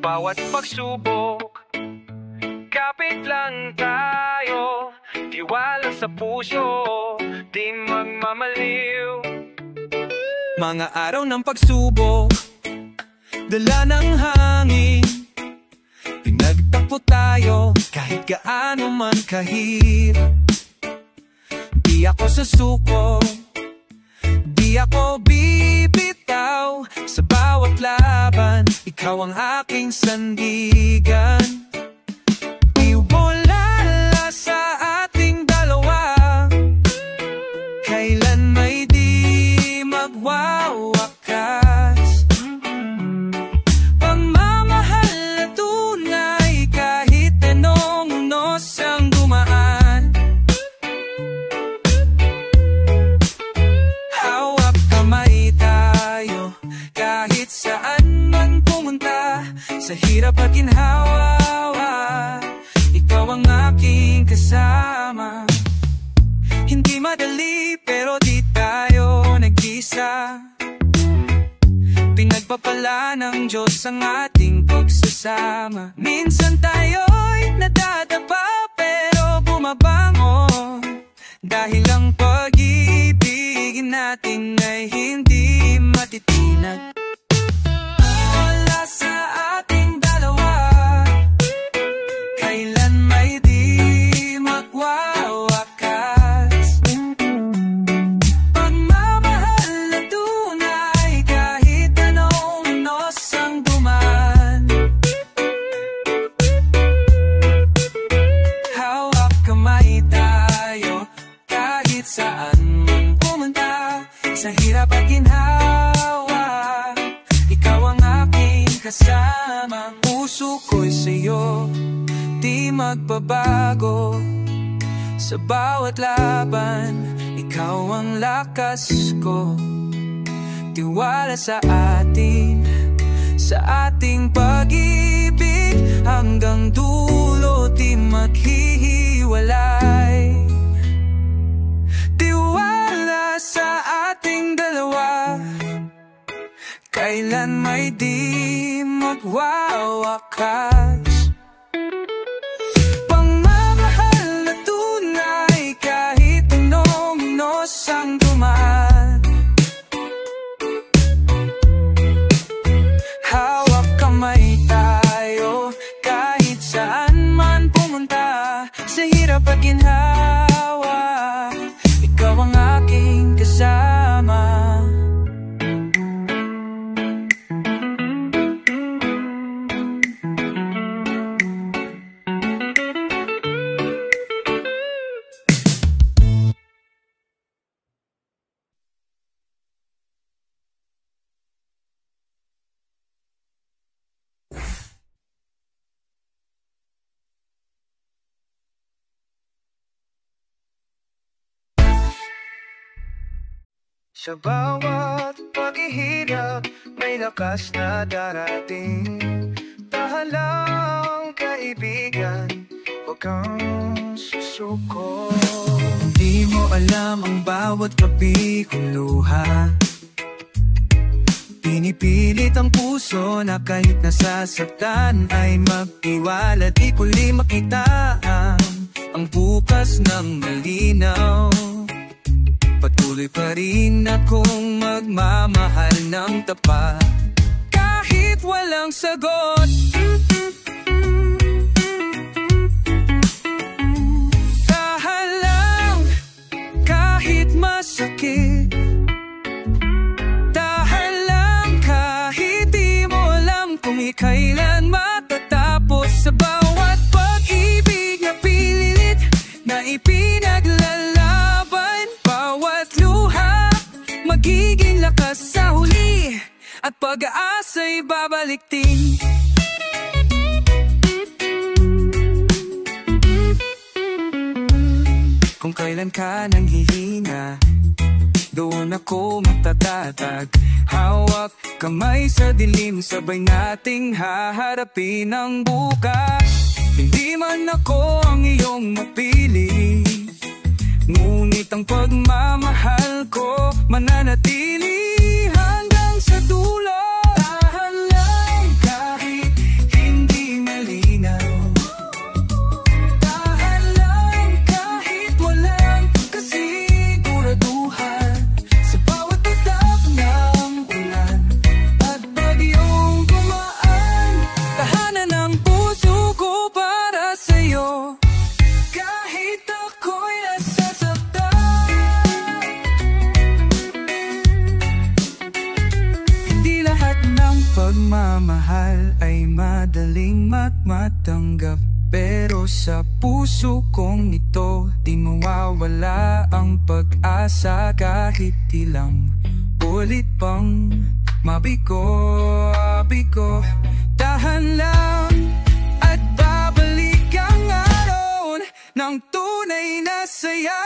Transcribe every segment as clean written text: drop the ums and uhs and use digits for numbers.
bawat pagsubok. Kapit lang tayo, tiwala sa puso, di magmamaliw. Mga araw ng pagsubok, dala ng hangin, pinagtakbo tayo kahit gaano man kahirap. Di ako susuko, di ako bibitaw. Sa bawat laban, ikaw ang aking sandigan. Iwalala sa ating dalawa, kailan may di magwawakas. Pagmamahal na tunay kahit anong unos ang dumaan. Hawak kamay tayo kahit saan man pumunta. Sa hirap at ginhawa, ikaw ang aking kasama. Hindi madali pero di tayo nag-isa. Pinagpapala ng Diyos ang ating pagsasama. Minsan tayo'y nadadapa pero bumabangon, dahil ang pag-ibig natin ay hindi matitinag. Wala sa ating dalawa, kailan may di magwawakas. Pagmamahal na tunay kahit anong unos ang dumaan. Hawak kamay tayo kahit saan man pumunta. Sa hirap at ginhawa, ikaw ang aking kasama. Puso ko'y sa'yo, di magbabago. Sa bawat laban, ikaw ang lakas ko. Tiwala sa ating pag-ibig, hanggang dulo di maghihiwalay. Tiwala sa ating dalawa, kailan may di magwawakas. Pagmamahal na tunay kahit anong unos ang dumaan. Hawak kamay tayo kahit saan man pumunta. Sa hirap at ginhawa, ikaw ang aking kasama. Sa bawat paghihirap, may lakas na darating. Tahan lang kaibigan, huwag kang susuko. Di mo alam ang bawat gabi kong luha. Pinipilit ang puso na kahit nasasaktan ay mag-iwala. Di ko makita ang bukas ng malinaw. Patuloy pa rin akong magmamahal ng tapat kahit walang sagot. Tahan lang kahit masakit. Tahan lang kahit di mo alam kung kailan matatapos. Sa bawat pag-ibig na pinilit, na ipinaglalaban, bawat luha magiging lakas sa huli, at pag-aasa'y babalik din. Kung kailan ka nang hihina, doon ako matatatag. Hawak kamay sa dilim, sabay nating haharapin ang bukas. Hindi man ako ang iyong mapili, ngunit ang pagmamahal ko mananatili hanggang sa dulo. Tahan lang kahit pagmamahal ay madaling matanggap, pero sa puso kong ito di mawawala ang pag-asa kahit ilang ulit pang mabigo. Tahan lang at babalik ang araw ng tunay na saya.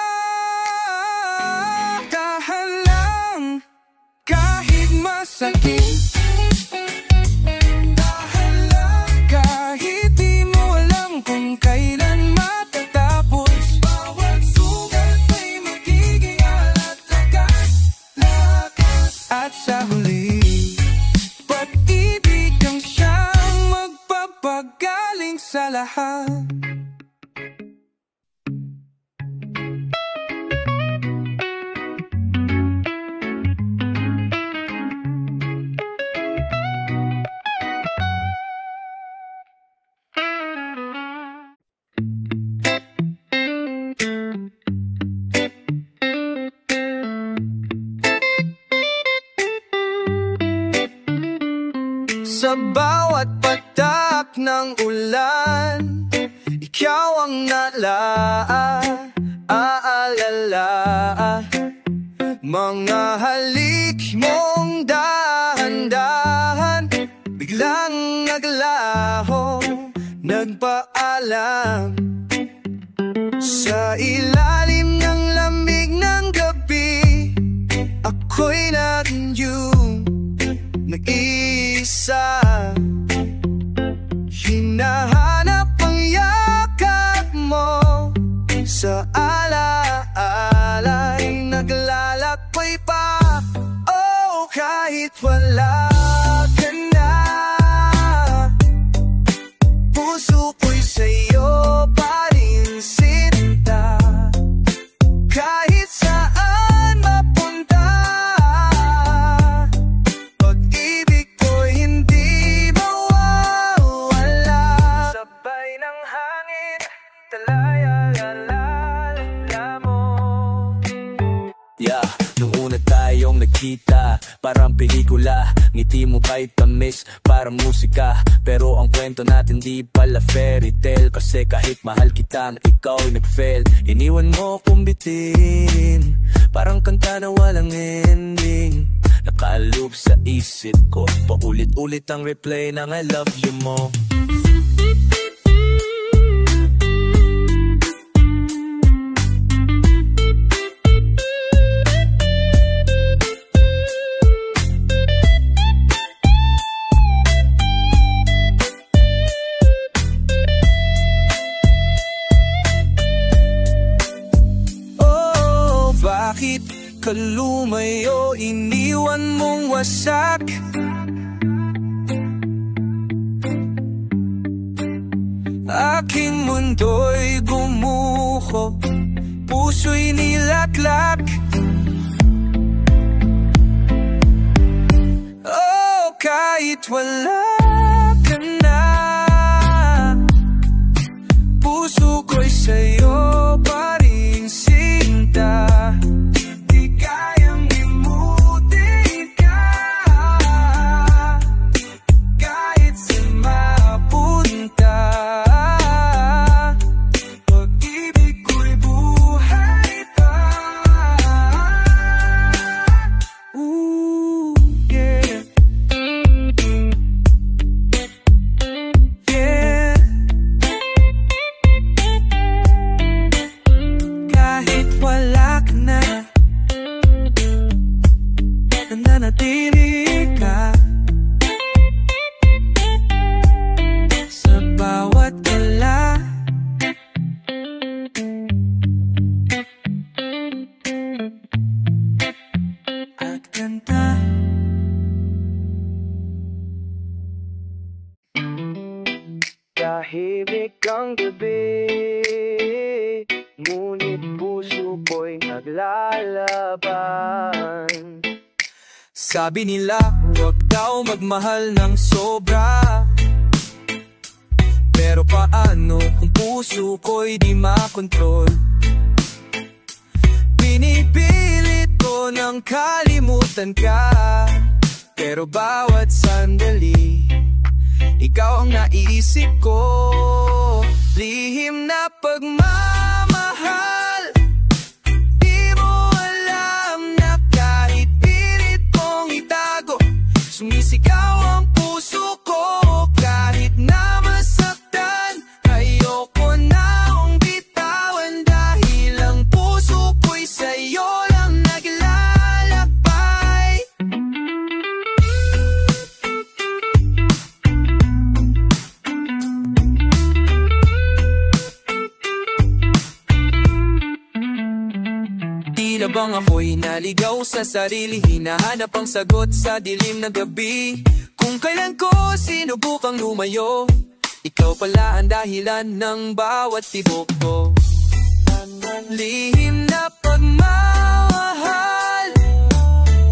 Tahan lang kahit masakit, tahan lang kahit di mo alam kung kailan matatapos. Bawat sugat ay magiging alat, lakas. At sa huli, pag-ibig ang siyang magpapagaling sa lahat. Sa bawat patak ng ulan, ikaw ang naaalala. Mga halik mong dahan-dahan, biglang naglaho, nagpaalam. Sa ilalim ng lamig ng gabi, ako'y nag-isa. Hinahanap ang yakap mo, sa alaala'y naglalakbay pa. Oh, kahit wala ka na, puso ko'y sa'yo pa rin sinta. Kahit saan mapunta, pag-ibig ko'y hindi mawawala. Sabay ng hangin, talaya-lalala mo. Yeah, nung una tayong nagkita, parang pelikula. Ngiti mo ba'y tamis, parang musika. Pero ang kwento natin di pala fairy tale, kasi kahit mahal kitang ikaw'y nag-fail. Iniwan mo kong bitin, parang kanta na walang ending. Nakaaloob sa isip ko, paulit-ulit ang replay ng I love you mo. Bakit ka lumayo, iniwan mong wasak? Aking mundo'y gumuho, puso'y nilaklak. Oh, kahit wala ka na, puso ko'y sa'yo pa rin sinta. Nananatili ka sa bawat tala. At kanta. Tahimik ang gabi, ngunit puso ko'y naglalaban. Sabi nila, huwag daw magmahal ng sobra, pero paano kung puso ko'y di makontrol? Pinipilit ko nang kalimutan ka, Pero bawat sandali, ikaw ang naiisip ko. Lihim na pagmamahal, di mo alam na kahit pilit kong itago, sumisigaw ang puso ko. Kahit na masaktan, ayoko na akong bitawan, dahil ang puso ko'y sa'yo lang naglalakbay. Tila bang ako'y naligaw sa sarili, hinahanap ang sagot sa dilim na gabi. Kung kailan ko sinubukang lumayo, ikaw pala ang dahilan ng bawat tibok ko. Lihim na pagmamahal,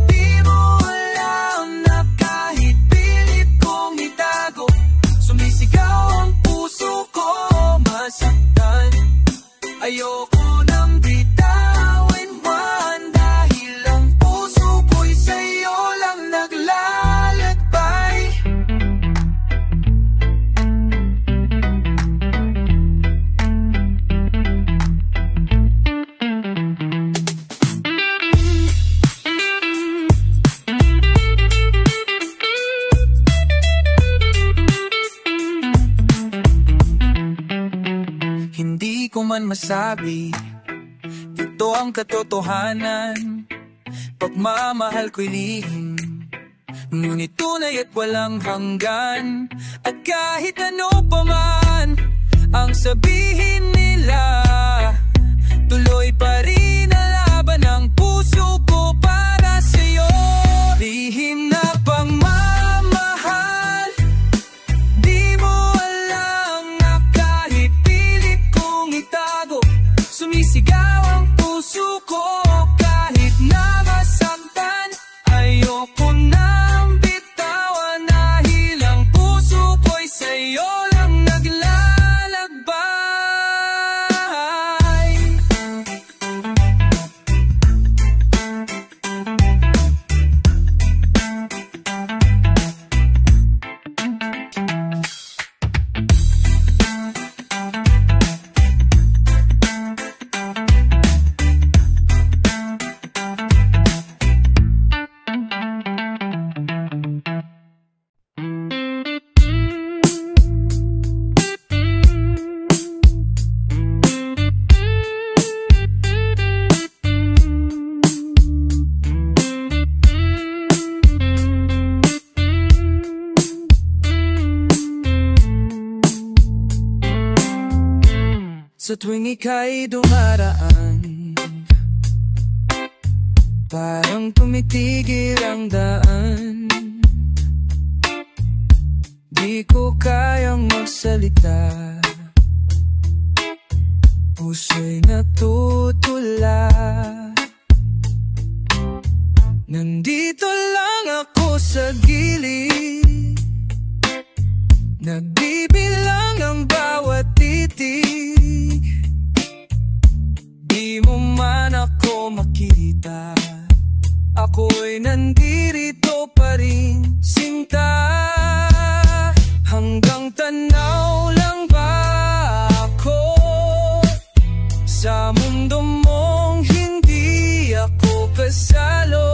di mo alam na kahit pilit kong itago, sumisigaw ang puso ko. Masaktan, ayoko nang bitawin man, dahil ang puso ko'y sa'yo lang naglalakbay. Hindi ko man masabi, ito ang katotohanan. Pagmamahal ko'y lihim, ngunit tunay at walang hanggan. At kahit ano pa man ang sabihin nila, tuloy pa rin ang laban ng puso ko para sa'yo. Lihim na pagmamahal, di mo alam na kahit pilit kong itago, sumisigaw ang puso ko. Kahit na masaktan, ayoko nang bitawan, dahil ang puso ko'y sa'yo lang naglalakbay. Sa tuwing ika'y dumaraan, parang tumitigil ang daan. Di ko kayang magsalita, puso'y natutula. Nandito lang ako sa gilid, nagbibilang ang bawat titig. Di mo man ako makita, ako'y nandirito pa rin, sinta. Hanggang tanaw lang ba ako sa mundo mong hindi ako kasalo?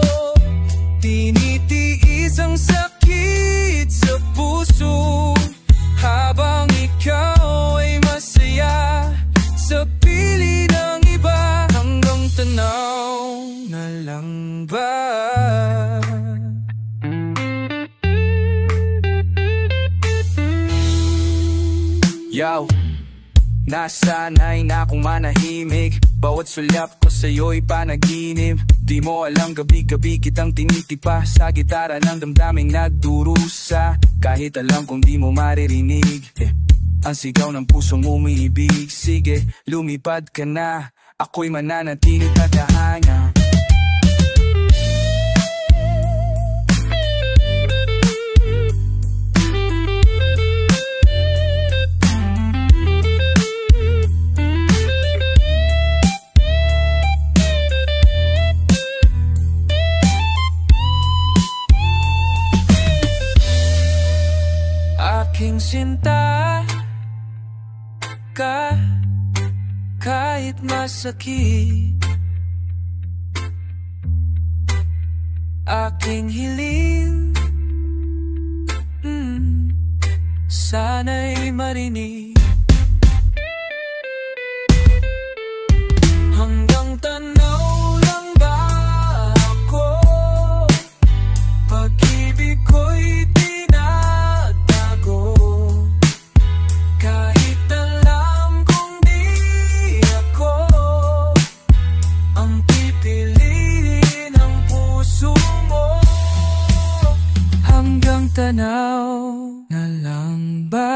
Tinitiis ang sakit sa puso, habang ikaw ay masaya sa piling ng iba. Hanggang tanaw na lang ba? Yo, nasanay na akong manahimik, bawat sulap ko sa'yo'y panaginip. Di mo alam, gabi-gabi kitang tinitipa sa gitara ng damdaming nagdurusa. Kahit alam kong di mo maririnig, ang sigaw ng pusong umiibig. Sige, lumipad ka na, ako'y mananatili tatahanga. sinta ka kahit masakit. Aking hiling, sana'y marinig. Hanggang tanaw lang ba ako? Pag-ibig ko'y tinatago. Kahit alam kong di ako ang pipiliin ng puso mo. Hanggang tanaw na lang ba?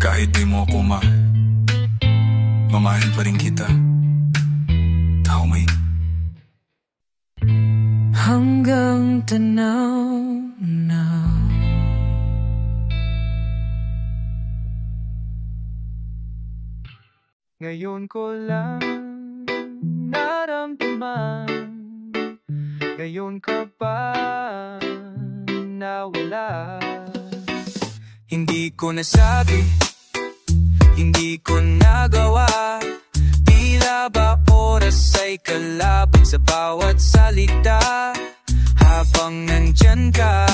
Kahit di mo ako mamahal pa rin kita. Tao may hanggang tanaw na. Ngayon ko lang naramdaman, ngayon ka pa nawala. Hindi ko nasabi, hindi ko nagawa. Tila ba oras ay kalapit sa bawat salita. Habang nandyan ka,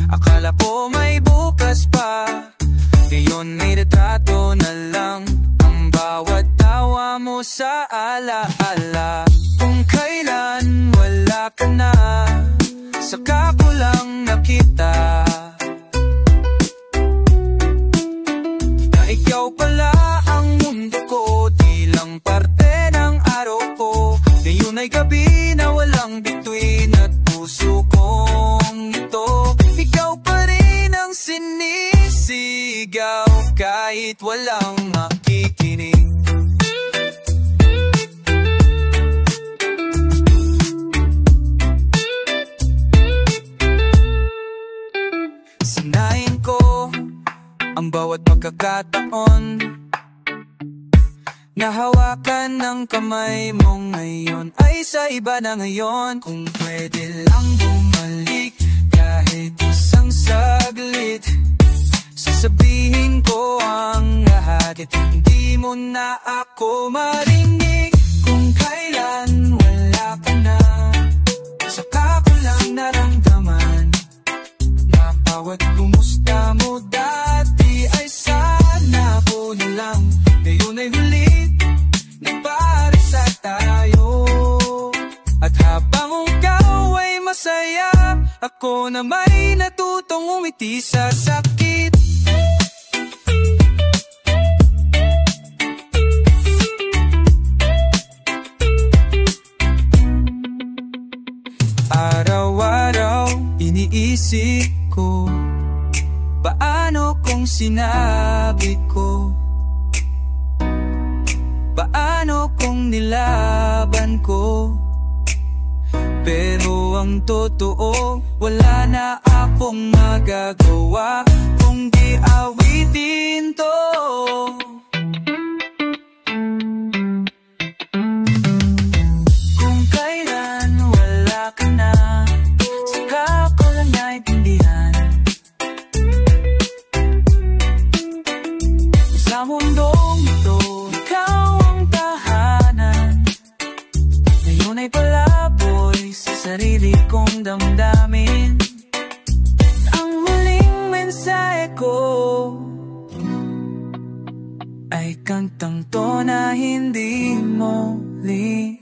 akala ko may bukas pa. Ngayon may retrato na lang ang bawat tawa mo sa alaala. Kung kailan wala ka na, saka ko lang nakita na ikaw pala ang mundo ko, di lang parte ng araw ko. Ngayon ay gabi na walang bituin at puso kong ito. Ikaw pa rin ang sinisigaw kahit walang makikinig. Sanayin ko ang bawat pagkakataon na hawakan ng kamay mo ngayon ay sa iba na ngayon. Kung pwede lang bumalik kahit isang saglit, sasabihin ko ang lahat at hindi mo na ako marinig. Kung kailan wala ka na, saka ko lang naramdaman na bawat kumusta mo dati ay sana ko na lang. Ngayon ay huli, nagparisa tayo. At habang ikaw ay masaya, ako na may natutong umiti sa sakit. Araw-araw iniisip ko, paano kung sinabi ko? Paano kung nilaban ko? Pero ang totoo, wala na akong magagawa kung di awitin to. Kung kailan wala ka na, saka ko lang naintindihan sa mundong ito, ikaw ang tahanan. Ngayon ay palaboy sa sarili kong damdamin. Ang huling mensahe ko ay kantang to na hindi mo liwenig.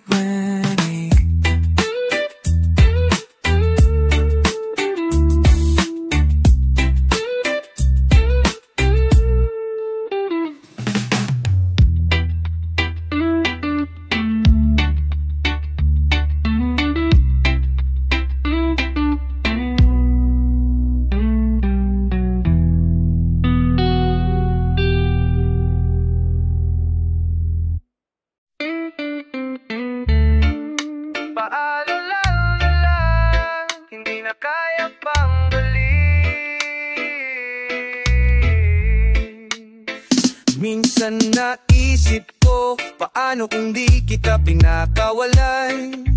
Minsan naisip ko, paano kung di kita pinakawalan?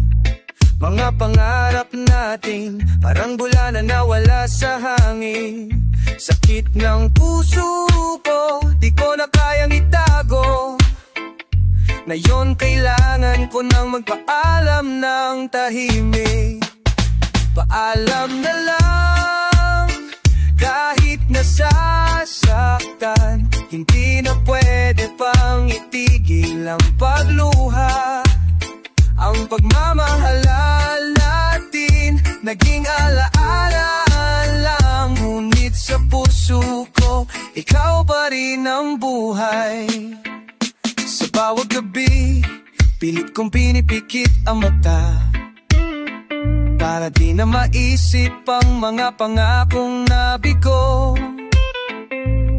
Mga pangarap natin, parang bula na nawala sa hangin. Sakit ng puso ko, di ko na kayang itago. Ngayon kailangan ko nang magpaalam ng tahimik. Paalam na lang, kahit nasasaktan. Hindi na pwede pang itigil ang pagluha. Ang pagmamahalan natin, naging alaala lang. Ngunit sa puso ko, ikaw pa rin ang buhay. Sa bawat gabi, pilit kong pinipikit ang mata, para di na maisip ang mga pangakong nabigo.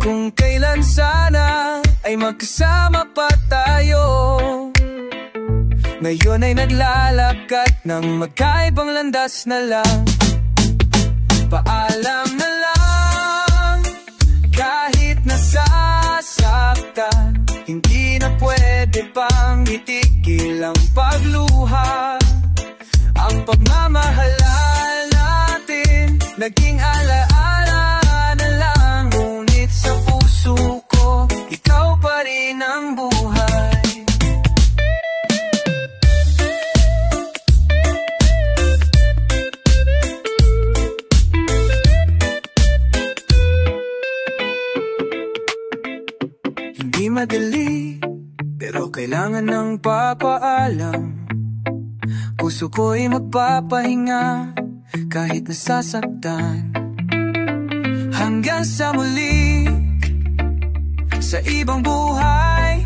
Kung kailan sana ay magkasama pa tayo. Ngayon ay naglalakad ng magkaibang landas na lang. Paalam na lang, kahit nasasaktan. Hindi na pwede pang itigil ang pagluha. Ang pagmamahalan natin, naging alaala na lang. Ngunit sa puso ko, ikaw pa rin ang buhay. Hindi madali, pero kailangan ng papaalam. Puso ko'y magpapahinga kahit nasasaktan. Hanggang sa muli, sa ibang buhay,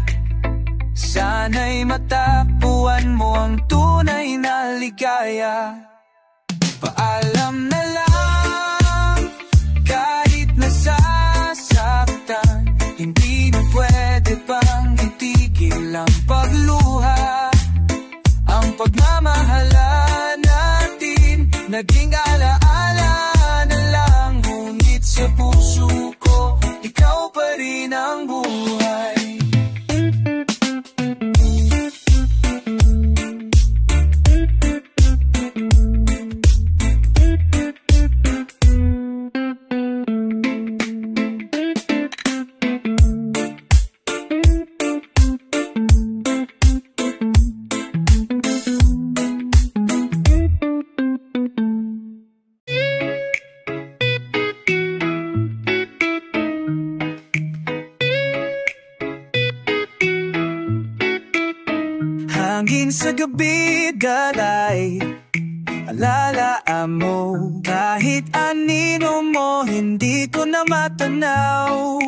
sana'y matapuan mo ang tunay na ligaya. Paalam na lang, kahit nasasaktan. Hindi na pwede pang itigil ang pagluha. Ang pagmamahalan natin, naging alaala na lang. Ngunit sa puso ko, ikaw pa rin ang buhay. Hangin sa gabi, galay, alalaan mo. Kahit anino mo, hindi ko na matanaw.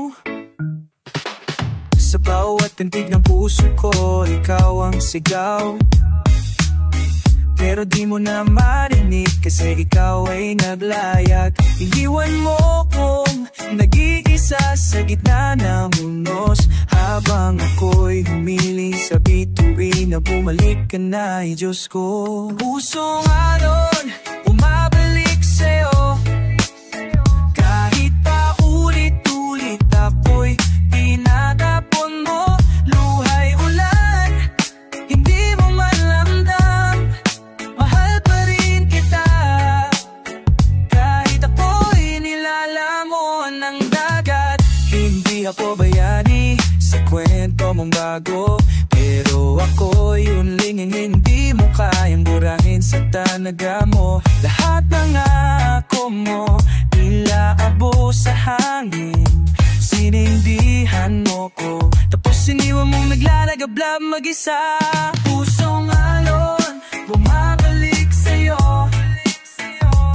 Sa bawat tintig ng puso ko, ikaw ang sigaw. Pero di mo na marinig kasi ikaw ay naglayag. Iiwan mo kong nag-iisa sa gitna ng unos. Habang ako'y humili sa bituin na bumalik ka na, ay Diyos ko. Pusong alon, umabalik sa'yo. Kahit pa ulit-ulit ako'y tinatapon mo. Luhay ulan, hindi mo man lamdam. Mahal pa rin kita, kahit ako'y nilalamon ng dagat. Hindi ako bayani sa kwento mong bago, pero ako'y unlingin, hindi mo kayang burahin sa tanaga mo. Lahat ng ako mo, tila abo sa hangin. Sinindihan mo ko, tapos iniwan mong naglalagablab mag-isa. Pusong alon, bumabalik sa'yo.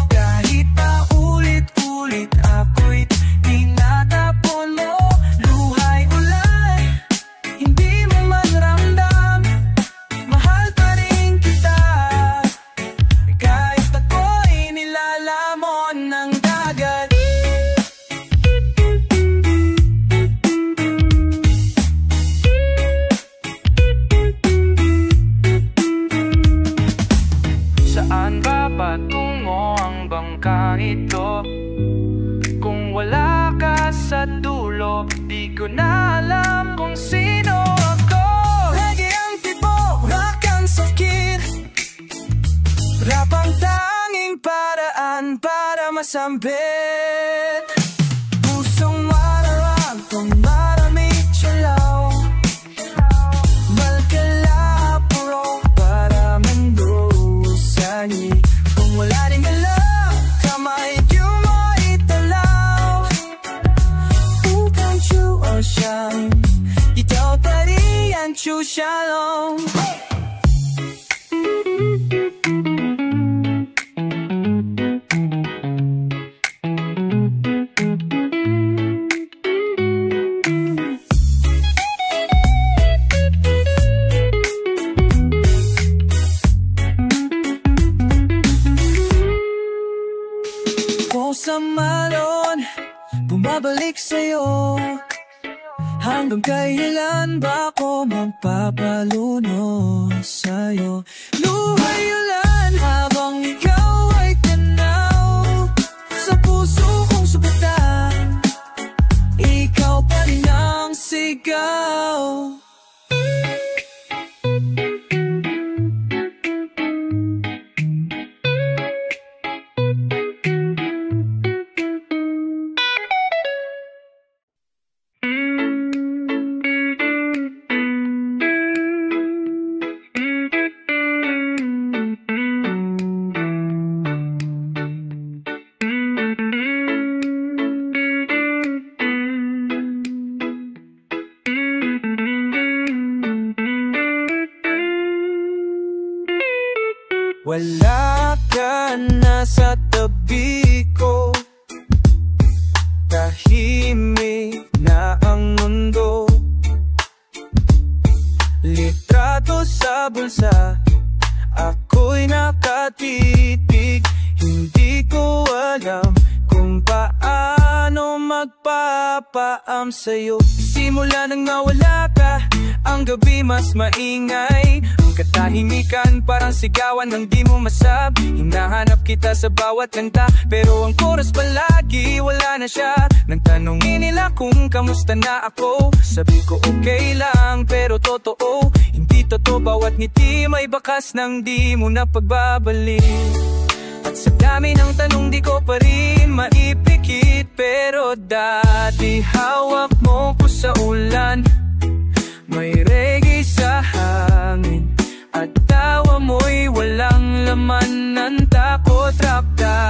Kahit pa ulit-ulit ako'y tinatapon mo. Luhay ulan, hindi mo man ramdam. Mahal pa rin kita, kahit ako'y nilalamon ng dagat. Saan ba patungo ang bangkang ito? Kung wala ka sa dulo, di ko na alam kung sino ako. masambit. Pusong mararang kung marami silaw, malkalapuro para mandosani. Kung wala rin alam, kamay niyo mo italaw. Upang chuo siyang ikaw tarian chu shalom. Sa malon, bumabalik sa'yo. Hanggang kailan ba ako magpapaluno sa'yo? Luhay ulan habang ikaw ay tanaw. Sa puso kong sugatan, ikaw pa rin ang sigaw. Wala ka na sa tabi ko, tahimik na ang mundo. Litrato sa bulsa, ako'y nakatitig. Hindi ko alam kung paano magpapaam sa'yo. Simula nang mawala ka, ang gabi mas maingay. Ang katahimikan parang sigawan ng di mo masab. Hinahanap kita sa bawat kanta, pero ang chorus palagi wala na siya. Nang tanongin nila kung kamusta na ako, sabi ko okay lang, pero totoo hindi totoo. Bawat ngiti may bakas ng di mo na pagbabalik. At sa dami ng tanong di ko pa rin maipikit, pero dati hawak mo ko sa ulan. May reggae sa hangin at tawa mo'y walang laman ng takot. Rap ka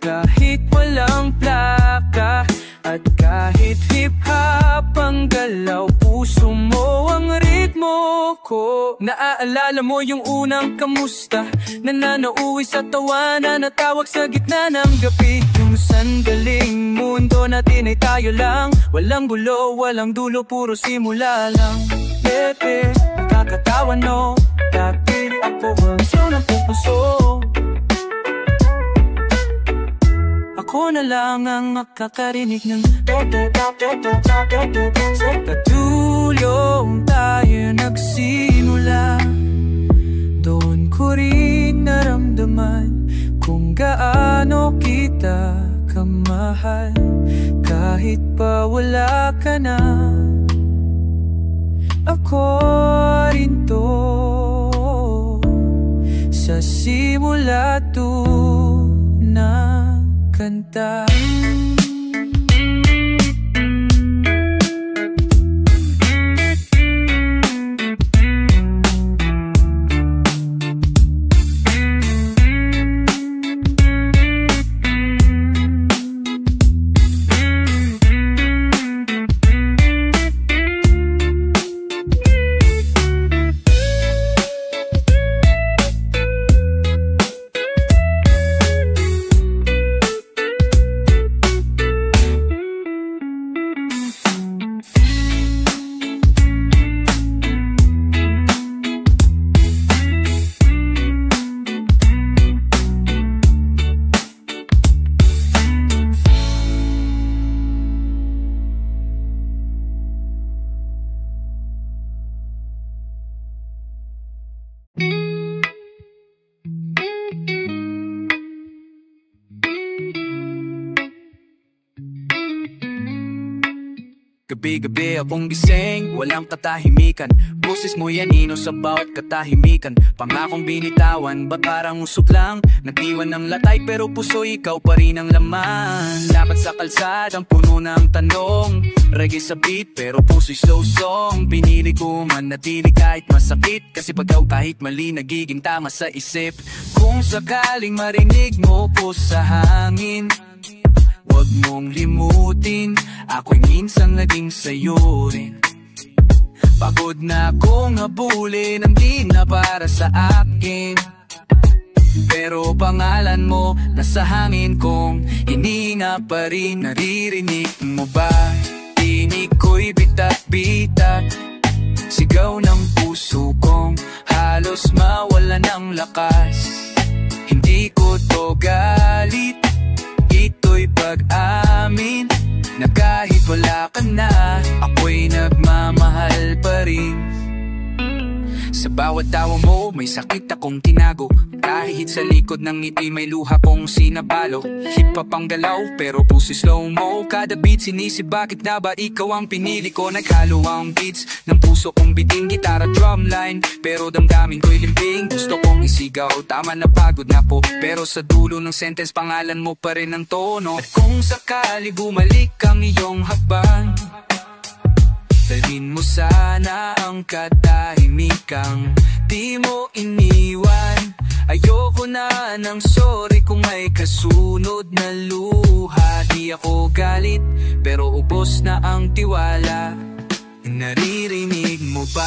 kahit walang plaka, at kahit hip-hop ang galaw, puso mo ang ritmo ko. Naaalala mo yung unang kamusta na nanauwi sa tawanan, natawag sa gitna ng gabi. Yung sandaling mundo natin ay tayo lang, walang gulo, walang dulo, puro simula lang. Pepe, nakakatawan no, dati ako ang iso ng puso. Ako na lang ang makakarinig ng sa katulong tayo nagsimula. Doon ko rin naramdaman kung gaano kita kamahal. Kahit pa wala ka na, ako rin to. Sa simula na kanta. Gabi-gabi akong gising, walang katahimikan. Boses mo yanino sa bawat katahimikan. Pangakong binitawan, ba't parang usok lang? Nag-iwan ng latay pero puso ikaw pa rin ang laman. Dapat sa kalsada ang puno ng tanong. Reggae sa beat pero puso'y slow song. Pinili ko manatili kahit masakit, kasi pagkaw kahit mali nagiging tama sa isip. Kung sakaling marinig mo ko sa hangin, huwag mong limutin, ako'y minsan naging sa'yo rin. Pagod na akong habulin ang di na para sa akin, pero pangalan mo nasa hangin kong hininga pa rin. Naririnig mo ba? Tinig ko'y bitat-bitat, sigaw ng puso kong halos mawala ng lakas. Hindi ko to galit, ito'y pag-amin na kahit wala ka na, ako'y nagmamahal pa rin. Sa bawat tawa mo, may sakit akong tinago. Kahit sa likod ng ngiti, may luha kong sinabalo. Hip-hop ang galaw, pero puso slow-mo. Kada beat sinisip, bakit na ba ikaw ang pinili ko? Naghalo ang beats ng puso kong biting, gitara, drumline, pero damdamin ko'y limping. Gusto kong isigaw, tama na pagod na po, pero sa dulo ng sentence, pangalan mo pa rin ang tono. At kung sakali bumalik ang iyong habang, dalhin mo sana ang katahimikang di mo iniwan. Ayoko na ng sorry kung may kasunod na luha. Di ako galit pero ubos na ang tiwala. Naririnig mo ba?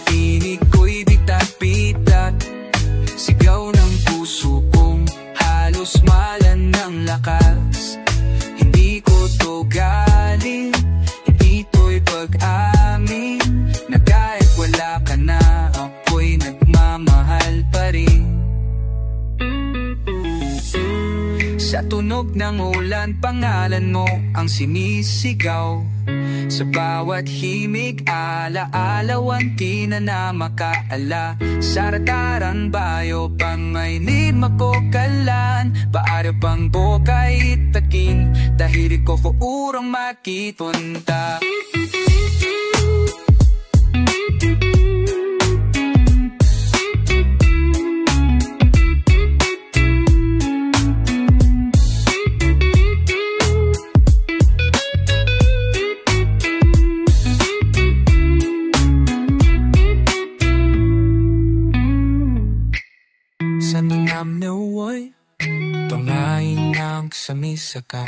Tinig ko'y bitat-bitat, sigaw ng puso kong halos malan ng lakas. Hindi ko to galing, ito'y pag-amin na kahit wala ka na, ako'y nagmamahal pa rin. Sa tunog ng ulan, pangalan mo ang sinisigaw. Sa bawat himig, ala-alawan, di na na makaala. Sa radaran bayo, pang may makokalan. Paara pang bokay itakin, dahil ko urang makitunta. Sa nanam na uway, pangain ng samisaka.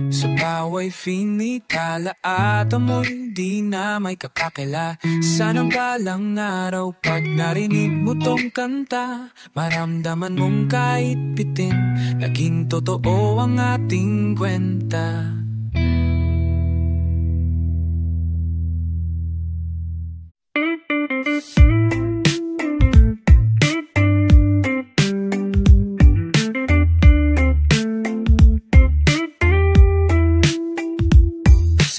Sa baway finitala at amoy di na may kakakila. Sana balang araw pag narinig mo tong kanta, maramdaman mong kahit bitin, naging totoo ang ating kwenta.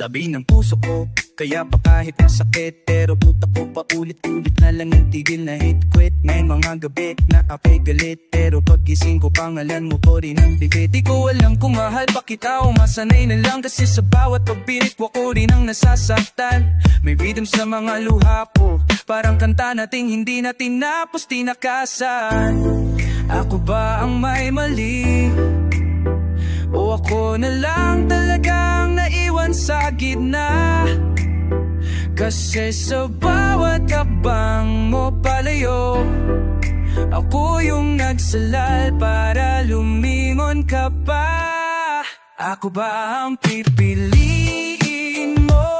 Sabi ng puso ko, kaya pa kahit masakit, pero puta ko paulit-ulit na lang yung tigil na hit quit. May mga gabi na ako'y galit, pero paggising ko pangalan mo po rin ang bibit. Di ko alam kung mahal pa kita o masanay na lang, kasi sa bawat pagbirit ko rin ang nasasaktan. May rhythm sa mga luha ko, parang kanta nating hindi na tinapos, tinakasan. Ako ba ang may mali? O ako na lang talagang naiwan sa gitna? Kasi sa bawat habang mo palayo, ako yung nagsalal para lumingon ka pa. Ako ba ang pipiliin mo?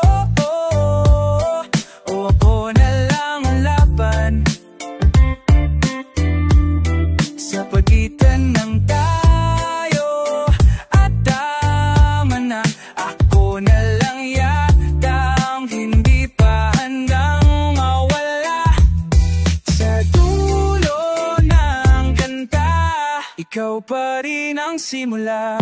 O ako na lang ang laban sa pagitan ng ikaw pa rin ang simula.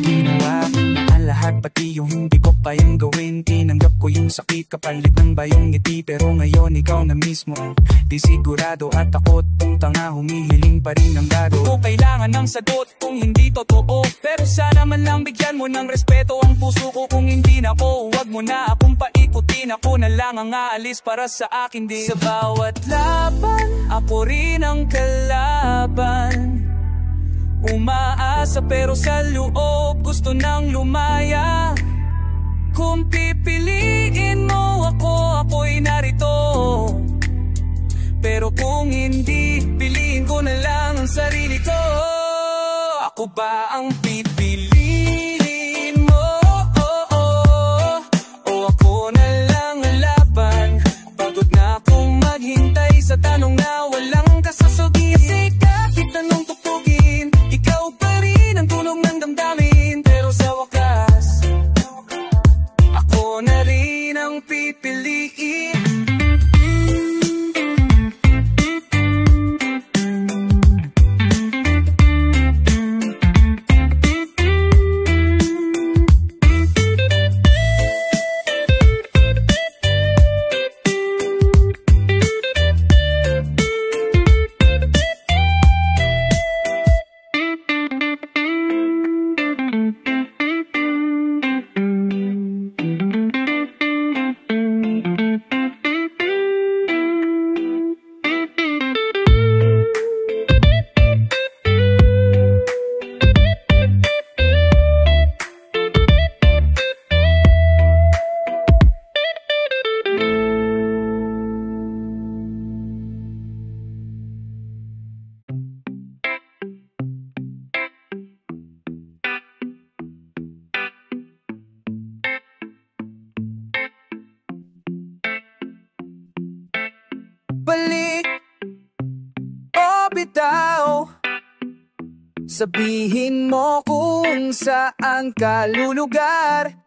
Ginawa ko na ang lahat, pati yung hindi ko pa yung gawin. Tinanggap ko yung sakit kapalit ng bayong ngiti, pero ngayon ikaw na mismo. Di sigurado at takot, kung tanga humihiling pa rin ang dado. O kailangan kailangan ng sagot kung hindi totoo. Pero sana man lang bigyan mo ng respeto ang puso ko. Kung hindi na ko, huwag mo na akong paikutin. Ako na lang ang aalis para sa akin din. Sa bawat laban, ako rin ang kalaban. Umaasa pero sa loob gusto nang lumaya. Kung pipiliin mo ako, ako'y narito. Pero kung hindi, piliin ko na lang ang sarili ko. Ako ba ang pipiliin mo? O ako na lang ang laban? Pagod na akong maghintay sa tanong na walang kasasagot. Kasi kahit anong tupugin, ikaw pa rin ang tunog ng damdamin. Pero sa wakas, ako na rin ang pipiliin. Balik o bitaw, sabihin mo kung saan ka lulugar.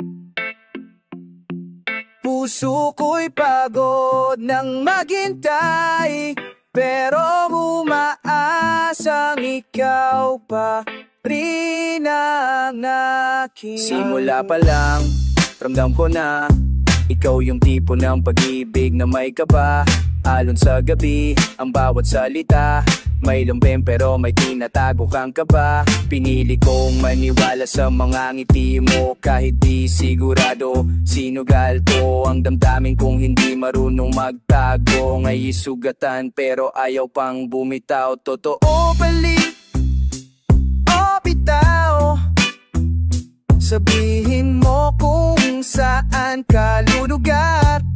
Puso ko'y pagod nang maghintay, pero umaasang ikaw pa rin ang aking. Simula pa lang, ramdam ko na ikaw yung tipo ng pag-ibig na may kaba. Alon sa gabi, ang bawat salita may lambing pero may tinatago kang kaba. Pinili kong maniwala sa mga ngiti mo kahit di sigurado. Sinugal ko ang damdamin kung hindi marunong magtago. Ngay sugatan pero ayaw pang bumitaw. Totoo balik o bitaw, sabihin mo kung saan ka lulugar.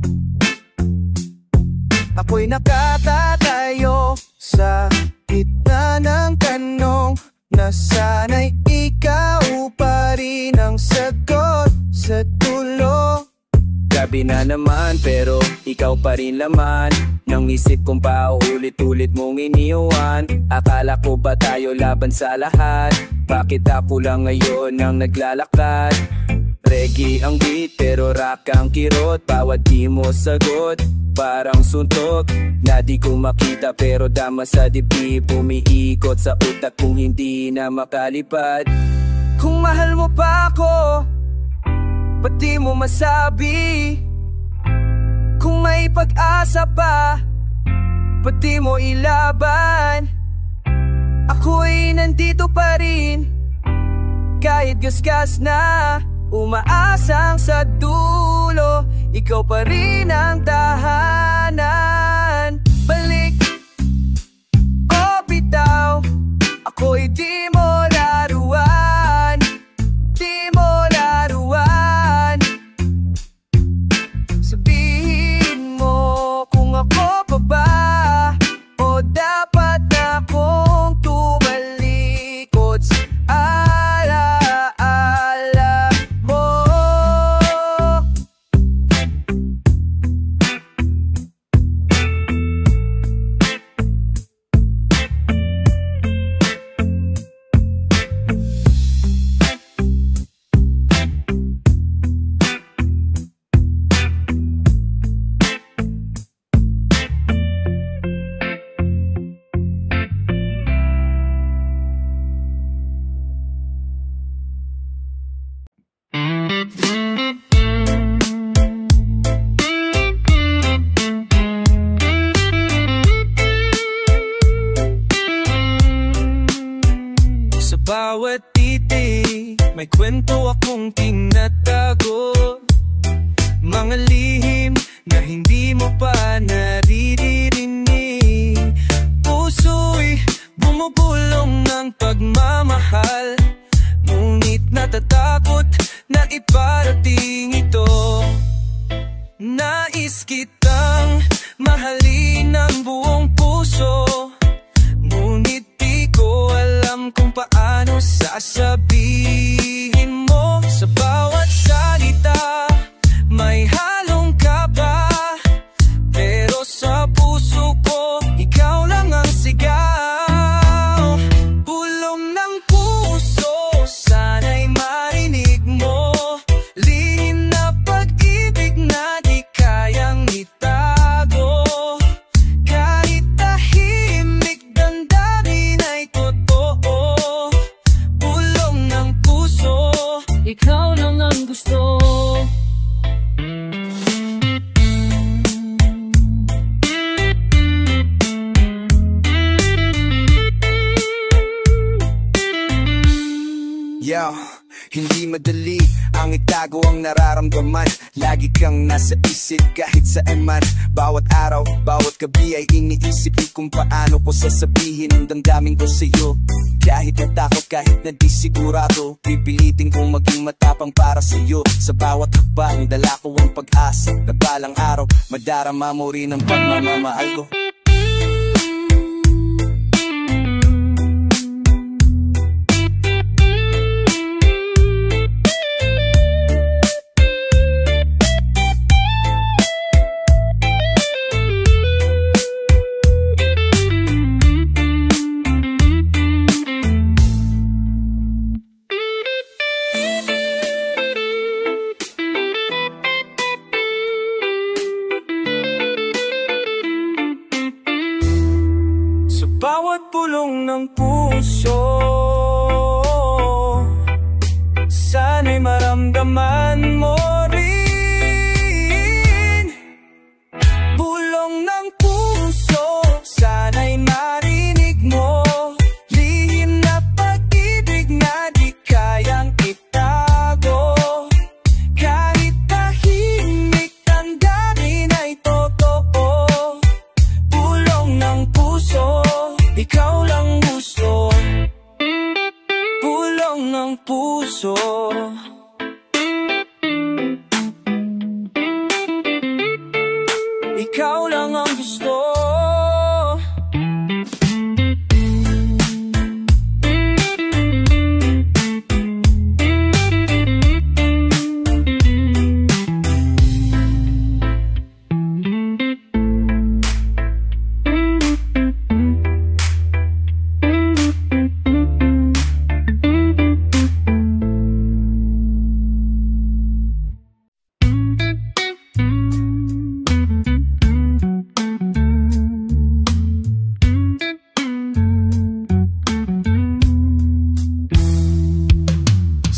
Ako'y nakatatayo sa gitna ng tanong na sana'y ikaw pa rin ang sagot sa dulo. Gabi na naman pero ikaw pa rin laman ng isip kong paulit-ulit mong iniwan. Akala ko ba tayo laban sa lahat? Bakit ako lang ngayon ang naglalakad? Reggae ang beat pero rock ang kirot. Bawat di mo sagot parang suntok na di ko makita pero dama sa dibdib. Umiikot sa utak kung hindi na makalipad. Kung mahal mo pa ako, ba't di mo masabi? Kung may pag-asa pa, ba't di mo ilaban? Ako'y nandito pa rin kahit gasgas na. Umaasang sa dulo, ikaw pa rin ang tahanan. Balik o bitaw, ako'y di mo laruan. Di mo laruan. Sabihin mo kung ako pa ba o dapat na akong tumalikod sa alaala mo. bawat titik, may kwento akong tinatago. Mga lihim na hindi mo pa naririnig. Puso'y bumubulong ng pagmamahal, ngunit natatakot na iparating ito. Nais kitang mahalin ng buong puso, ngunit di ko alam kung paano sasabihin mo. Sa bawat salita may halong kaba, pero sa puso ko ikaw lang ang sigaw. Bulong ng puso, sana'y marinig mo. Lihim na pag-ibig na di kayang itago. Kahit tahimik, damdamin ay totoo. Bulong ng puso, ikaw lang ang gusto. Yo, hindi madali ang itago ang nararamdaman. Lagi kang nasa isip kahit saan man. Bawat araw, bawat gabi ay iniisip kung paano ko sasabihin ang damdamin ko sa'yo. Kahit natakot, kahit na di sigurado, pipilitin kong maging matapang para sa'yo. Sa bawat hakbang, dala ko ang pag-asa na balang araw madarama mo rin ang pagmamahal ko. Bawat bulong ng puso, sana'y maramdaman mo rin. Bulong ng puso, sana'y marinig mo. Lihim na pag-ibig na di kayang itago. Kahit tahimik, damdamin ay totoo. Bulong ng puso, ikaw lang gusto. Bulong ng puso, ikaw lang ang gusto.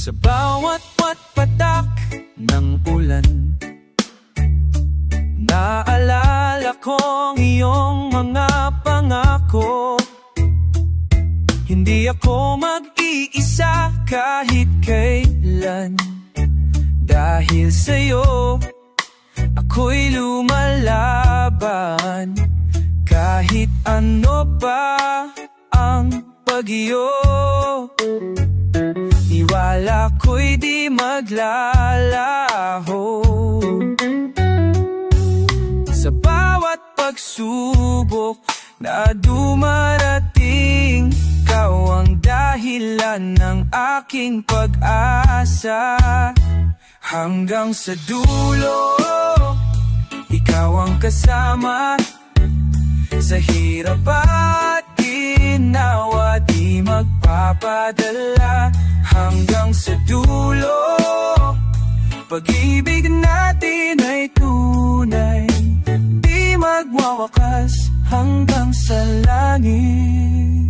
Sa bawat patak ng ulan, naalala kong iyong mga pangako. Hindi ako mag-iisa kahit kailan. Dahil sa'yo, ako'y lumalaban. Kahit ano pa ang pag-iyo, tiwala ko'y di maglalaho. Sa bawat pagsubok na dumarating, ikaw ang dahilan ng aking pag-asa. Hanggang sa dulo, ikaw ang kasama. Sa hirap at ginawa, di magpapadala. Hanggang sa dulo, pag-ibig natin ay tunay, di magwawakas hanggang sa langit.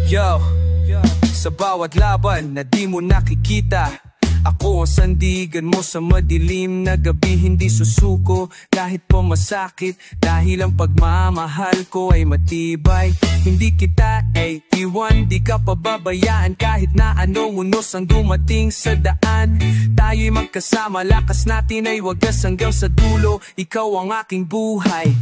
Yo, sa bawat laban na di mo nakikita, Ako ang sandigan mo sa madilim na gabi. Hindi susuko kahit po masakit, dahil ang pagmamahal ko ay matibay. Hindi kita iwan, di ka pababayaan, kahit na anong unos ang dumating sa daan. Tayo'y magkasama, lakas natin ay wagas hanggang sa dulo. Ikaw ang aking buhay.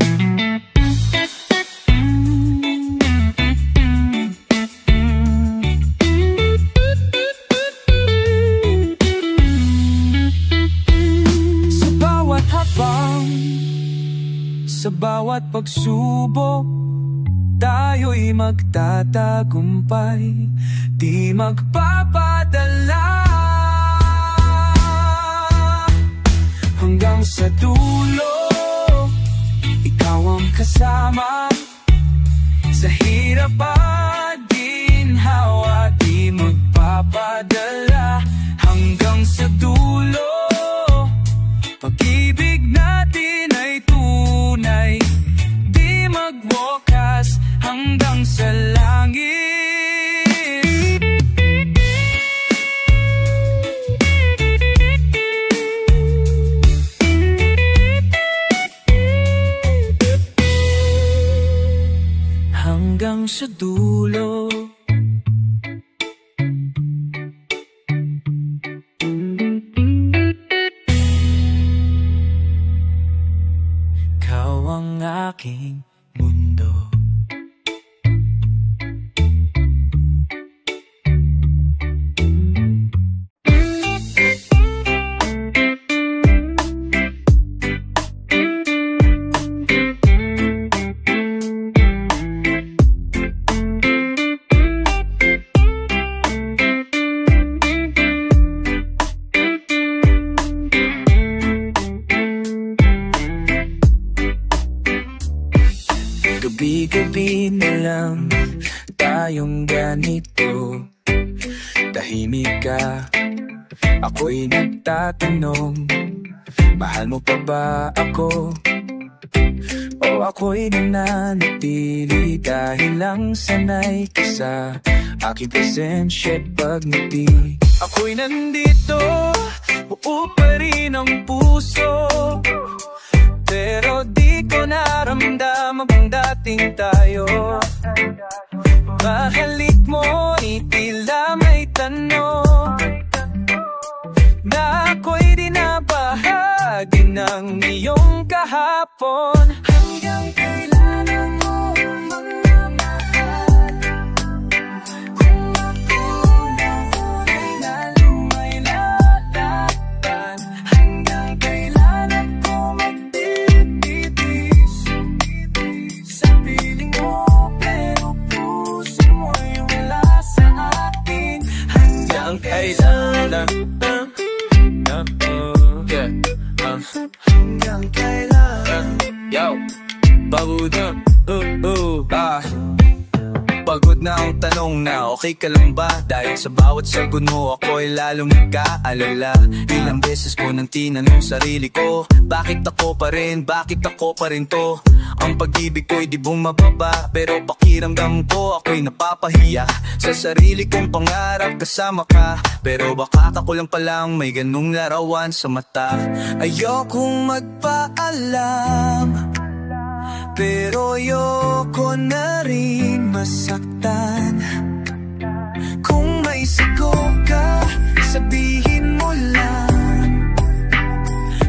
Sa bawat pagsubok, tayo'y magtatagumpay, di magpapadala hanggang sa dulo. Ikaw ang kasama sa hirap at ginhawa, di magpapadala hanggang sa dulo. Pag-ibig natin ay tunay, di magwakas hanggang sa langit. Hanggang sa dulo. Ang aking mundo. Gabi-gabi na lang tayong ganito, tahimik ka, ako'y nagtatanong, mahal mo pa ba ako? O ako'y nananatili dahil lang sanay ka sa aking presensya at pagngiti. Ako'y nandito, buo pa rin ang puso, pero di ko naramdaman ang dating tayo. Mahalik mo, tila may tanong na ako'y dinabahagi ng iyong kahapon. Hanggang kailan mo mamamahal? Kung ako na unay na lumay lalaban, hanggang kailan ako magtitiis sa piling mo, pero puso mo'y wala sa akin. Hanggang kailan? Hanggang kailan? Yo, pagod na, pagod na ang tanong na okay ka lang ba? Dahil sa bawat sagot mo ako'y lalong nagkaalala. Ilang beses ko nang tinanong sarili ko, bakit ako pa rin, bakit ako pa rin to? Ang pag-ibig ko'y di bumababa, pero pakiramdam ko ako'y napapahiya sa sarili kong pangarap kasama ka. Pero baka ako lang palang may ganung larawan sa mata. Ayokong magpaalam, pero ayoko na rin masaktan. Kung may sigaw ka, sabihin mo lang,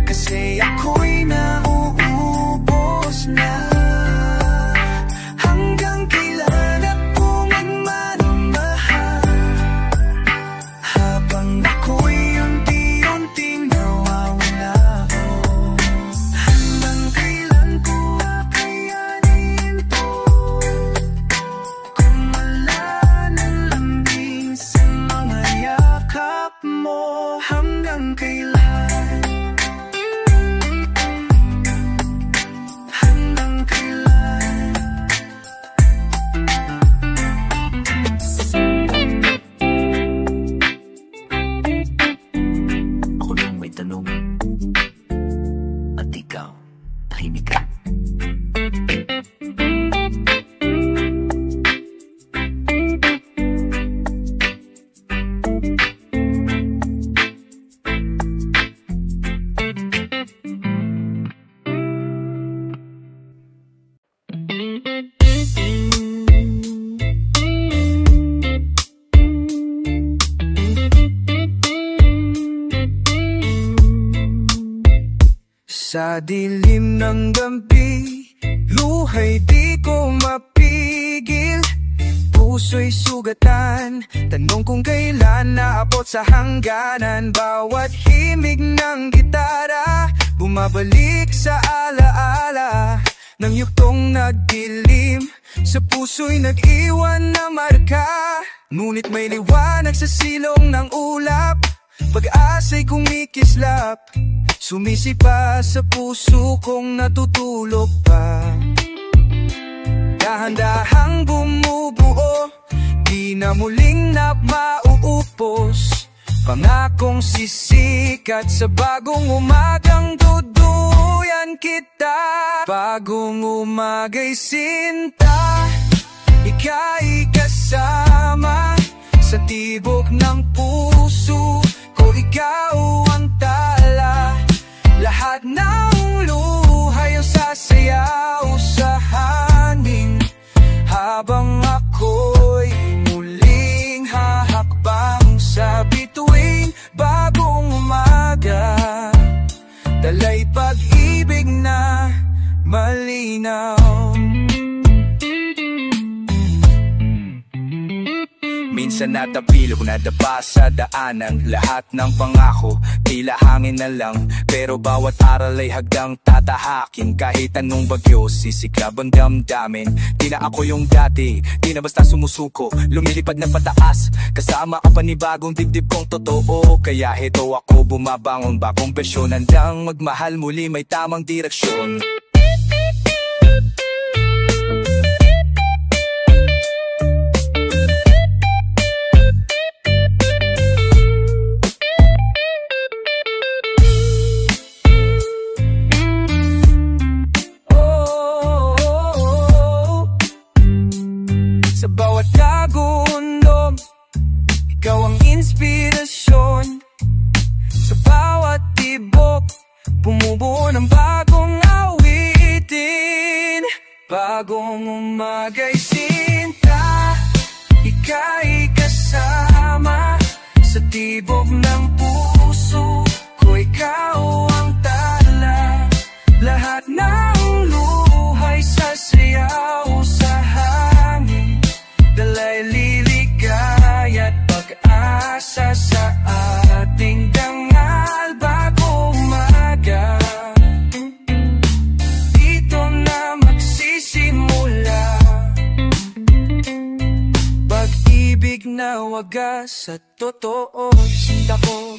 kasi ako'y nauubos na. Hanggang kailan ako magmamahal, habang ako'y unti-unting nawawala. Hanggang kailan ko kakayanin to, kung wala nang lambing sa mga yakap mo? Hanggang kailan? Hanggang kailan? Ako lang may tanong, at ikaw tahimik ka. Sa dilim ng gabi, luhay di ko mapigil. Puso'y sugatan, tanong kung kailan naabot sa hangganan. Bawat himig ng gitara, bumabalik sa alaala ng yuktong nagdilim. Sa puso'y nag-iwan na marka, ngunit may liwanag sa silong ng ulap. Pag-asa'y kumikislap, sumisipa sa puso kong natutulog pa. Dahan-dahang bumubuo, di na muling na mauupos. Pangakong sisikat sa bagong umagang duduyan kita. Bagong umaga'y sinta, ika'y kasama sa tibok ng puso ko. Ikaw ang tala, lahat ng luhay ang sasayaw sa hangin, habang ako'y muling hahakbang sa bituin. Bagong umaga, dala'y pag-ibig na malinaw. Minsan natapilog na dapa sa daanan, lahat ng pangako tila hangin na lang. Pero bawat aral ay hagdang tatahakin. Kahit anong bagyo, sisiklab ang damdamin. Di na ako yung dati, di na basta sumusuko, lumilipad na pataas. Kasama ang panibagong dibdib kong totoo. Kaya heto ako bumabangon, bagong bersyon. Handang magmahal muli, may tamang direksyon. Sa bawat kagundong, ikaw ang inspirasyon. Sa bawat tibok, bumubuo ng bagong awitin. Bagong umaga'y sinta, ika'y kasama sa tibok ng puso ko. Ikaw ang tala, lahat ng luhay sasayaw sa hangin. Dala'y liligay at pag-asa sa ating dangal. Bagong umaga, dito na magsisimula pag-ibig na wagas at totoo. Sinta ko,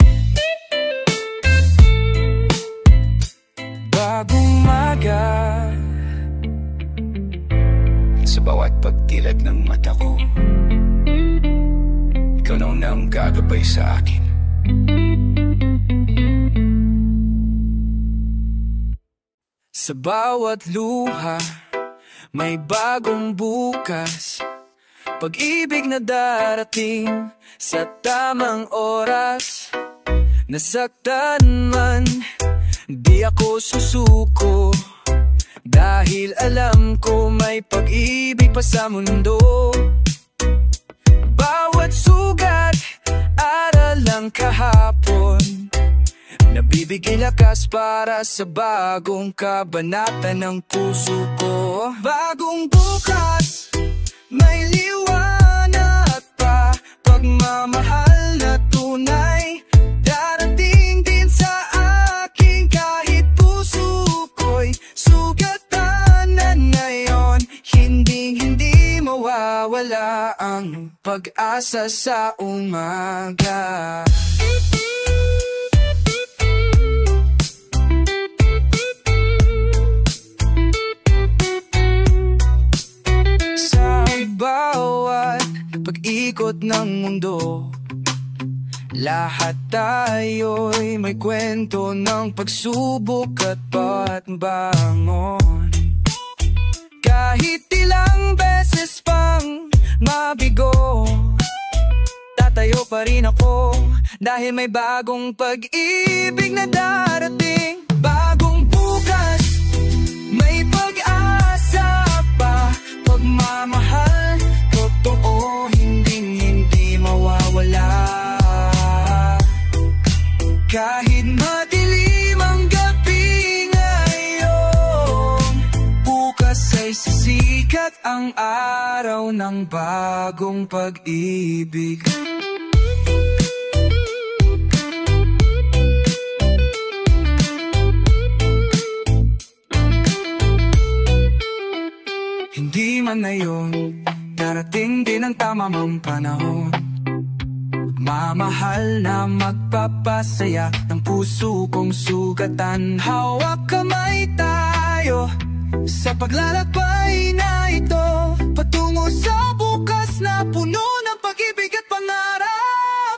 bagong umaga. Sa bawat pagdilat ng mata ko, ikaw na unang gagabay sa akin. Sa bawat luha, may bagong bukas. Pag-ibig na darating sa tamang oras. Nasaktan man, di ako susuko, dahil alam ko may pag-ibig pa sa mundo. Bawat sugat, aral lang kahapon, nabibigay lakas para sa bagong kabanata ng puso ko. Bagong bukas, may liwanag pa, pagmamahal na tunay. Darating din sa akin kahit puso ko'y sugatan na ngayon. Hindi mawawala ang pag-asa sa umaga. Sa bawat pag-ikot ng mundo, lahat tayo'y may kwento ng pagsubok at pagbangon. Kahit ilang beses pang mabigo, tatayo pa rin ako, dahil may bagong pag-ibig na darating. Bagong bukas, may pag-asa pa, pagmamahal totoo, hindi mawawala. Kahit madilim ang gabi Isang araw ng bagong pag-ibig. Hindi man ngayon, darating din ang tamang panahon. Mamahal na magpapasaya ng puso kong sugatan. Hawak kamay tayo sa paglalakbay na ito, patungo sa bukas na puno ng pag-ibig at pangarap.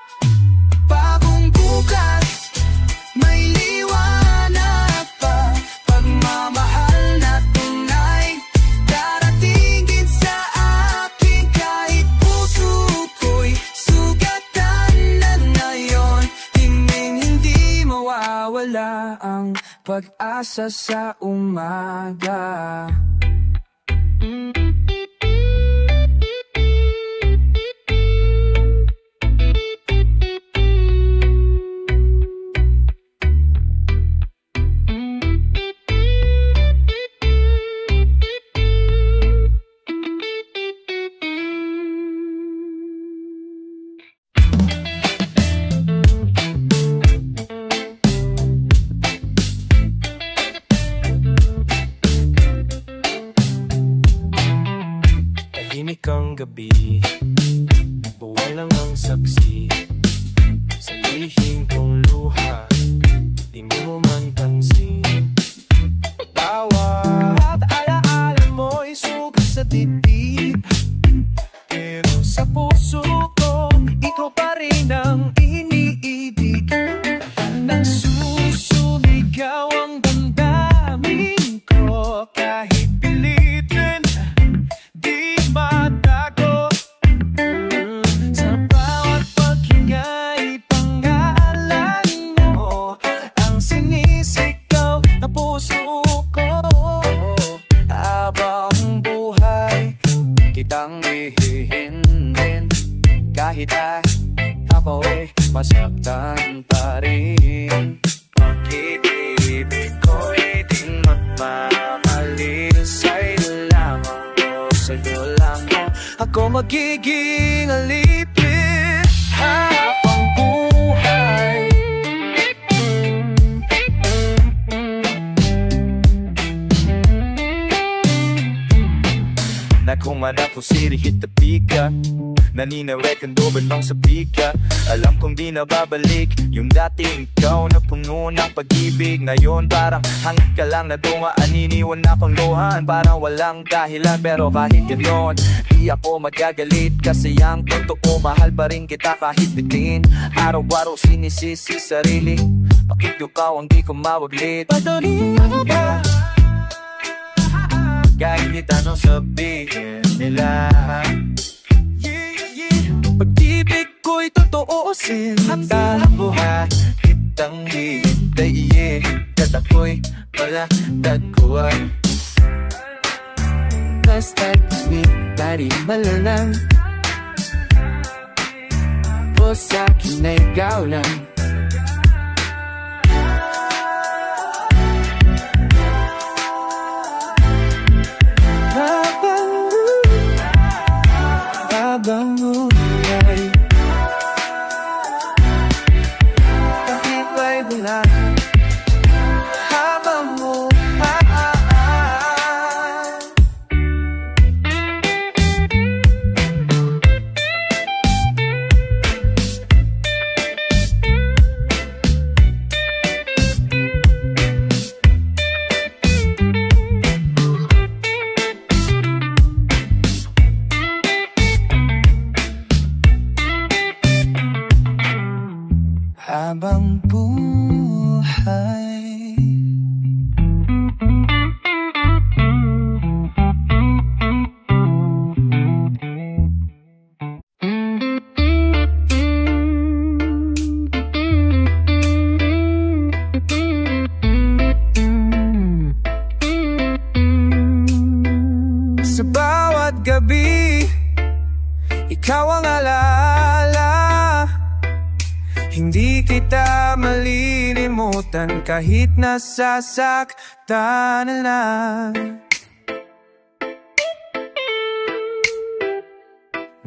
Bagong bukas, may liwanag pa, pagmamahal na tunay, darating din sa akin kahit puso ko'y sugatan na ngayon. Hindi mawawala ang pag-asa sa umaga. Tahimik ang gabi, walang ang saksi sa lihim kong luha, di mo man pansin. Bawat alaala mo'y sugat sa dibdib, pero sa puso ko, ikaw pa rin ang iniibig. Nagsusumigaw ang damdamin ko, kahit pilitin di matago. Sa bawat paghinga'y pangalan mo ang sinisigaw na puso ko. Habang buhay kitang ihihindin, kahit ako'y masaktan pa rin. Pag-ibig ko'y di magmamalis, ay lamang mo, sa'yo lang mo ako magiging alipin habang buhay. Nakumanap ko sirihit na pika, naninawek ang doon lang sa pika. Alam kong di na babalik yung dating ikaw na puno ng pag-ibig. Ngayon parang hangit ka lang na dumaan, iniwan akong luhan, parang walang dahilan. Pero kahit gano'n, di ako magagalit, kasi ang totoo mahal pa rin kita kahit bitin. Araw-araw sinisisi sarili, bakit ikaw ang di ko mawaglit? Patuloy ako ba? Kahit anong sabihin nila, Pag-ibig ko'y totoosin hanggang buhay kitang hintayin, at ako'y palatagpuan. Basta't sweet, dari malalang po sa'kin na ikaw lang. Habang buhay, kahit may bulan, habang buhay. Habang buhay. Sa bawat gabi, ikaw ang alaala. Hindi kita malilimutan kahit nasasaktan na.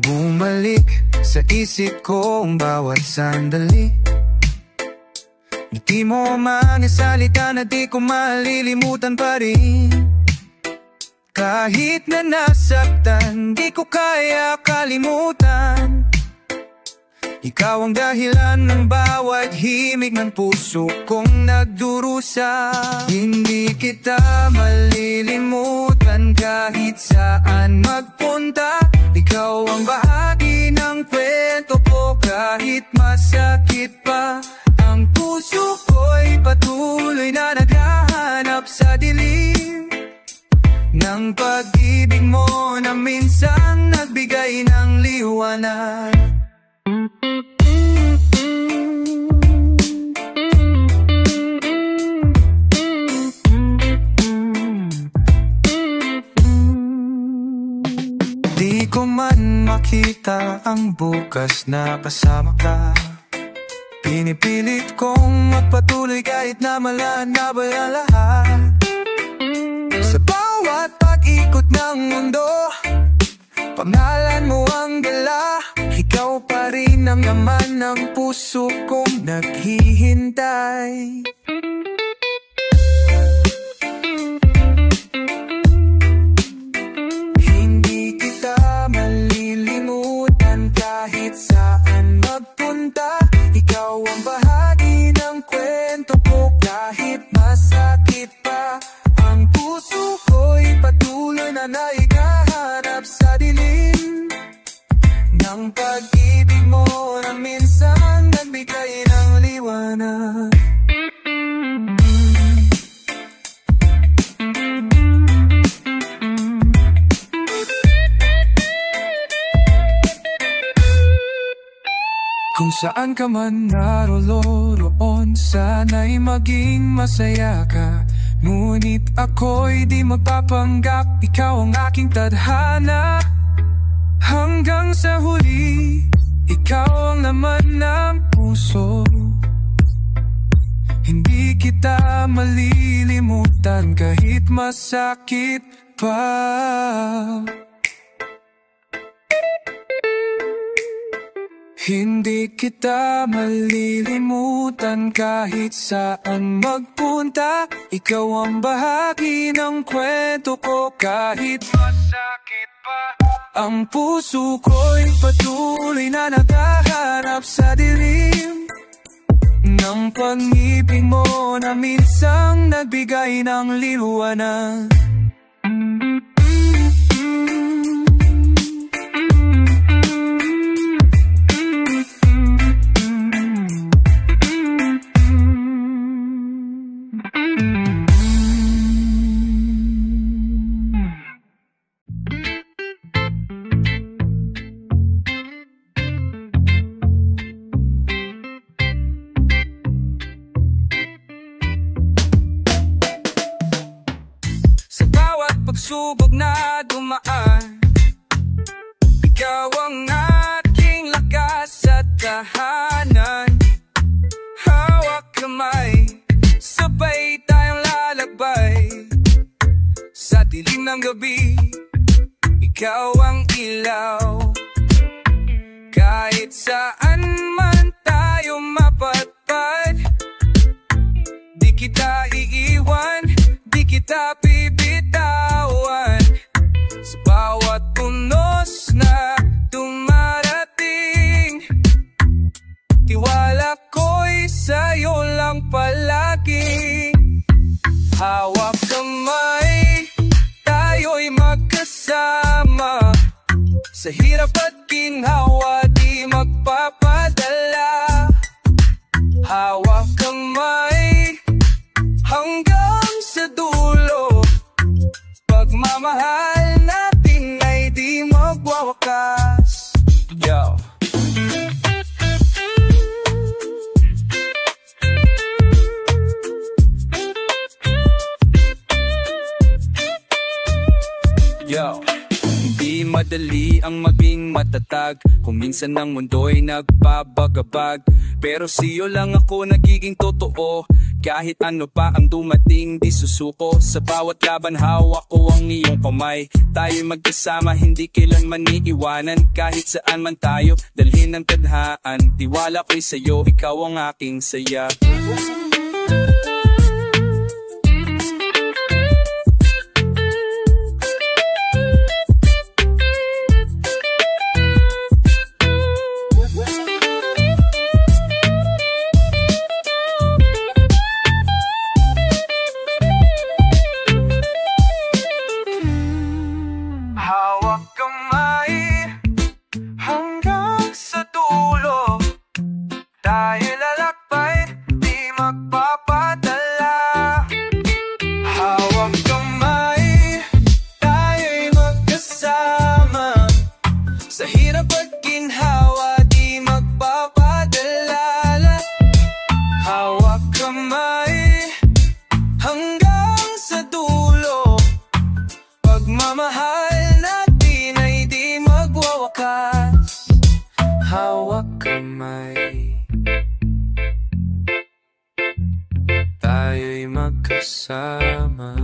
Bumalik sa isip ko ang bawat sandali. Di mo mga salita na di ko malilimutan pa rin. Kahit na nasaktan, di ko kaya kalimutan. Ikaw ang dahilan ng bawat himig ng puso kong nagdurusa. Hindi kita malilimutan kahit saan magpunta. Ikaw ang bahagi ng kwento ko kahit masakit pa. Ang puso ko'y patuloy na naghahanap sa dilim ng pag-ibig mo na minsan nagbigay ng liwanag. Di ko man makita ang bukas na kasama ka. Pinipilit kong magpatuloy kahit na malaan na ba ang lahat. Sa bawat pag-ikot ng mundo, pangalan mo ang dala. Ikaw pa rin ang laman ng puso kong naghihintay. Hindi kita malilimutan kahit saan magpunta. Ikaw ang bahagi ng kwento ko kahit masakit pa. Ang puso ko'y patuloy na naigahanap sa dilim ng pag-ibig mo na minsan nagbigay ng liwanag. Kung saan ka man naroroon, sana'y maging masaya ka. Ngunit ako'y di magpapanggap, ikaw ang aking tadhana. Hanggang sa huli, ikaw ang laman ng puso. Hindi kita malilimutan kahit masakit pa. Hindi kita malilimutan kahit saan magpunta. Ikaw ang bahagi ng kwento ko kahit masakit pa. Ang puso ko'y patuloy na naghahanap sa dilim ng pag-ibig mo na minsang nagbigay ng liwanag. Pagsubok na dumaan, ikaw ang aking lakas at tahanan. Hawak kamay, sabay tayong lalakbay. Sa dilim ng gabi, ikaw ang ilaw. Kahit saan man tayo mapatpad, di kita iiwan, di kita bibitawan. Sa bawat unos na dumarating, tiwala ko'y sa'yo lang palagi. Hawak kamay, tayo'y magkasama. Sa hirap at ginhawa, di magpapadala. Hawak kamay, hanggang sa dulo. Pagmamahal natin ay di magwawakas. Yo. Yo. Hindi madali ang maging matatag, kung minsan ang mundo'y nagpabagabag. Pero sa'yo lang ako nagiging totoo, Kahit ano pa ang dumating, di susuko. Sa bawat laban, hawak ko ang iyong kamay. Tayo'y magkasama, hindi kailanman iiwanan. Kahit saan man tayo, dalhin ng tadhaan. Tiwala ko'y sa'yo, ikaw ang aking saya. Hawak kamay hanggang sa dulo. Dahil lalakbay, di magpapadala. Hawak kamay, tayo'y magkasama. Sa hirap at ginhawa, di magpapadala. Hawak kamay hanggang sa dulo. Pagmamahal natin ay di magwawakas. Hawak kamay, tayo'y magkasama.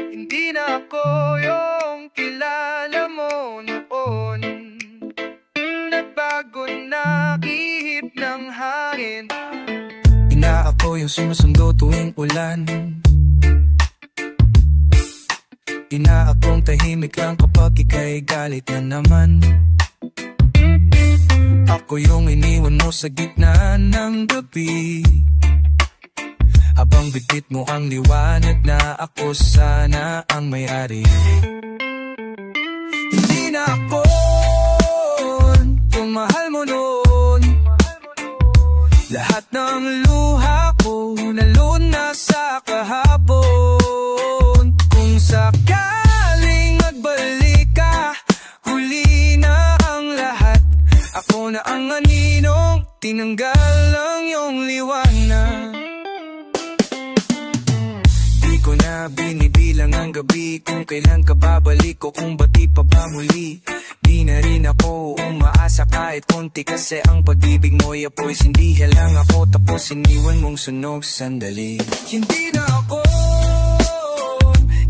Hindi na ako yung kilala mo noon. Nagbago na ihip ng hangin. Di na ako yung sinusundo tuwing ulan. Di na akong tahimik lang kapag ika'y galit na naman. Ako yung iniwan mo sa gitna ng gabi. Habang bitbit mo ang liwanag na ako sana ang may-ari. Hindi na ako kung mahal mo noon. Lahat ng luha ko naluna sa kahapon. Kung sakaling magbalik ka, huli na ang lahat. Ako na ang aninong tinanggal ang iyong liwanag. Ko na binibilang ang gabi kung kailan ka babalik o kung bati pa ba muli. Di na rin ako umaasa kahit konti kasi ang pag-ibig mo'y apoy. Sindihan lang ako tapos iniwan mong sunog sandali. Hindi na ako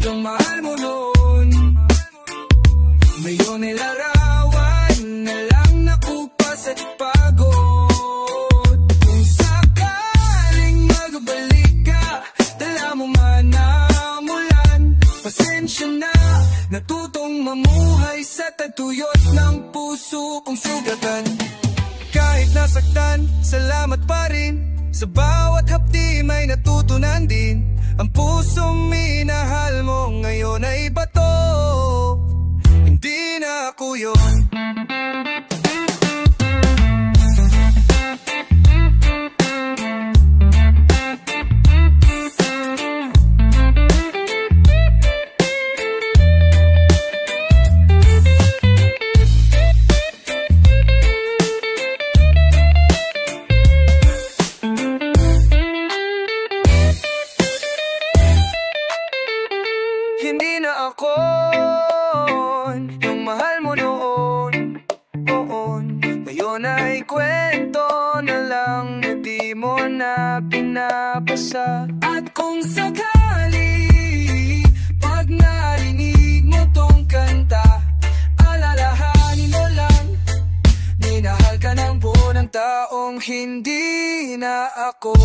yung mahal mo noon. Ngayon ay larawan na lang nakupas at pagod. Kung sakaling magbalik ka, dala mo man ang ulan. Pasensya na, natutong mamuhay sa tagtuyot ng puso kong sugatan. Kahit nasaktan, salamat pa rin. Sa bawat hapdi may natutunan din. Ang pusong minahal mo ngayon ay bato. Hindi na ako yun. Hindi na ako yung mahal mo noon. Ngayon ay kwento na lang na di mo na pinapasa. At kung sakali pag narinig mo tong kanta, alalahanin mo lang, minahal ka ng buo ng taong hindi na ako.